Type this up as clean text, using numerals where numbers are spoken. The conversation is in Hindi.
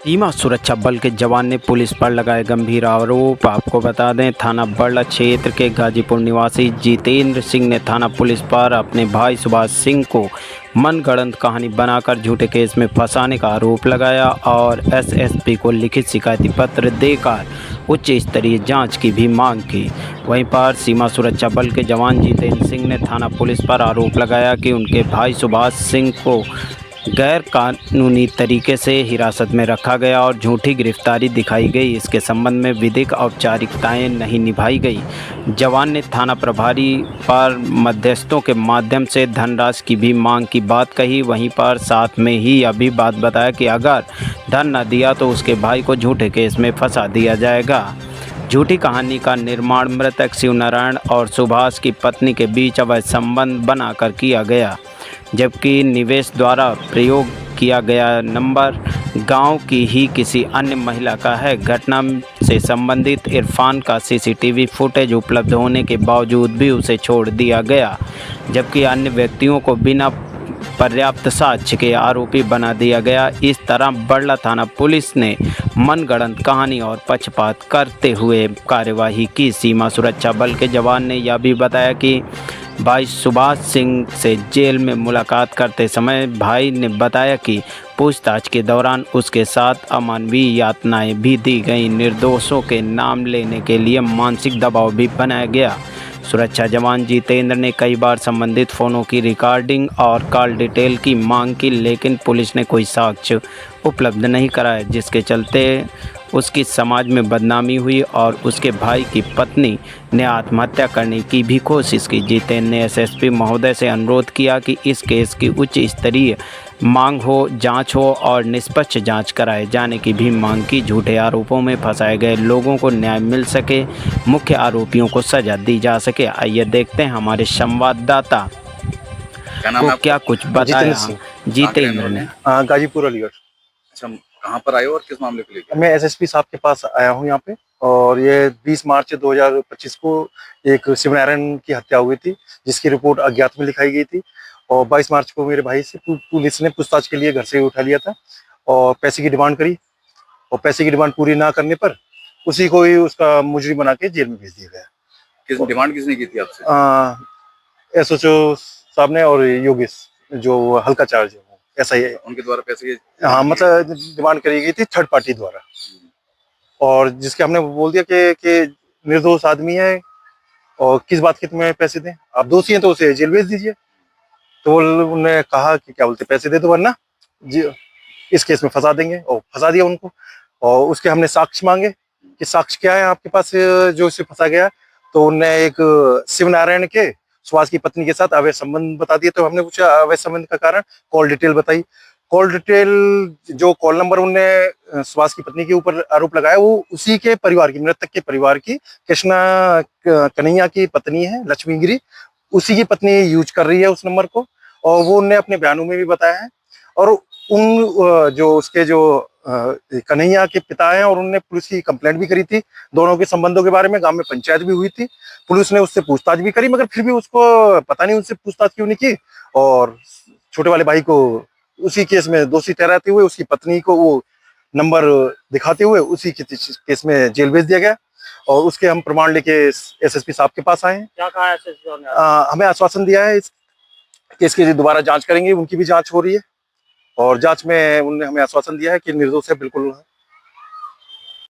सीमा सुरक्षा बल के जवान ने पुलिस पर लगाए गंभीर आरोप। आपको बता दें, थाना बड़ला क्षेत्र के गाजीपुर निवासी जितेंद्र सिंह ने थाना पुलिस पर अपने भाई सुभाष सिंह को मनगढ़ंत कहानी बनाकर झूठे केस में फंसाने का आरोप लगाया और एसएसपी को लिखित शिकायती पत्र देकर उच्च स्तरीय जांच की भी मांग की। वहीं पर सीमा सुरक्षा बल के जवान जितेंद्र सिंह ने थाना पुलिस पर आरोप लगाया कि उनके भाई सुभाष सिंह को गैर कानूनी तरीके से हिरासत में रखा गया और झूठी गिरफ्तारी दिखाई गई। इसके संबंध में विधिक औपचारिकताएं नहीं निभाई गई। जवान ने थाना प्रभारी पर मध्यस्थों के माध्यम से धनराशि की भी मांग की बात कही। वहीं पर साथ में ही यह भी बात बताया कि अगर धन न दिया तो उसके भाई को झूठे केस में फंसा दिया जाएगा। झूठी कहानी का निर्माण मृतक शिवनारायण और सुभाष की पत्नी के बीच अवैध संबंध बनाकर किया गया, जबकि निवेश द्वारा प्रयोग किया गया नंबर गांव की ही किसी अन्य महिला का है। घटना से संबंधित इरफान का सीसीटीवी फुटेज उपलब्ध होने के बावजूद भी उसे छोड़ दिया गया, जबकि अन्य व्यक्तियों को बिना पर्याप्त साक्ष्य के आरोपी बना दिया गया। इस तरह बड़ला थाना पुलिस ने मनगढ़ंत कहानी और पक्षपात करते हुए कार्यवाही की। सीमा सुरक्षा बल के जवान ने यह भी बताया कि भाई सुभाष सिंह से जेल में मुलाकात करते समय भाई ने बताया कि पूछताछ के दौरान उसके साथ अमानवीय यातनाएं भी दी गईं। निर्दोषों के नाम लेने के लिए मानसिक दबाव भी बनाया गया। सुरक्षा जवान जितेंद्र ने कई बार संबंधित फ़ोनों की रिकॉर्डिंग और कॉल डिटेल की मांग की, लेकिन पुलिस ने कोई साक्ष्य उपलब्ध नहीं कराया, जिसके चलते उसकी समाज में बदनामी हुई और उसके भाई की पत्नी ने आत्महत्या करने की भी कोशिश की। जितेंद्र ने एसएसपी महोदय से अनुरोध किया कि इस केस की उच्च स्तरीय मांग हो, जांच हो और निष्पक्ष जांच कराए जाने की भी मांग की। झूठे आरोपों में फंसाए गए लोगों को न्याय मिल सके, मुख्य आरोपियों को सजा दी जा सके। आइए देखते हैं हमारे संवाददाता को क्या कुछ बताया जितेंद्र ने। गाजीपुर अलीगढ़। अच्छा, कहाँ पर आए हो और किस मामले को लेकर? मैं एसएसपी साहब के पास आया हूँ यहाँ पे, और ये 20 मार्च 2025 को एक शिवनारायण की हत्या हुई थी, जिसकी रिपोर्ट अज्ञात में लिखाई गई थी। और 22 मार्च को मेरे भाई से पुलिस ने पूछताछ के लिए घर से उठा लिया था और पैसे की डिमांड करी, और पैसे की डिमांड पूरी ना करने पर उसी को ही उसका मुजरिम बना के जेल में भेज दिया गया। किस डिमांड किसने की थी आपसे? एसओचओ साहब ने और योगेश, जो हल्का चार्ज है, ऐसा ही है। उनके द्वारा पैसे की हाँ, मतलब डिमांड करी गई थी थर्ड पार्टी द्वारा, और जिसके हमने बोल दिया कि निर्दोष आदमी है और किस बात के तुम्हें पैसे दें, आप दोषी हैं तो उसे जेल भेज दीजिए। तो उन्होंने कहा कि क्या बोलते, पैसे दे दो वरना इस केस में फंसा देंगे, और फंसा दिया उनको। और उसके हमने साक्ष्य मांगे कि साक्ष्य क्या है आपके पास जो इसे फंसा गया। तो उनने एक शिवनारायण के सुभाष की पत्नी के साथ अवैध संबंध बता दिए। तो हमने पूछा अवैध संबंध का कारण, कॉल डिटेल बताई। कॉल डिटेल, जो कॉल नंबर उनने सुभाष की पत्नी के ऊपर आरोप लगाया, वो उसी के परिवार की, मृतक के परिवार की, कृष्णा कन्हैया की पत्नी है लक्ष्मी गिरी, उसी की पत्नी यूज कर रही है उस नंबर को, और वो उनने अपने बयानों में भी बताया है। और उन जो उसके जो कन्हैया के पिता हैं, और उनने पुलिस की कंप्लेंट भी करी थी दोनों के संबंधों के बारे में। गांव में पंचायत भी हुई थी, पुलिस ने उससे पूछताछ भी करी, मगर फिर भी उसको पता नहीं उनसे पूछताछ क्यों नहीं की, और छोटे वाले भाई को उसी केस में दोषी ठहराते हुए उसकी पत्नी को वो नंबर दिखाते हुए उसी केस में जेल भेज दिया गया। और उसके हम प्रमाण लेके एसएसपी साहब के पास आए हैं। क्या कहा एसएसपी ने? हमें आश्वासन दिया है इस केस की दोबारा जांच करेंगे, उनकी भी जांच हो रही है, और जांच में उन्होंने हमें आश्वासन दिया है कि निर्दोष है बिल्कुल।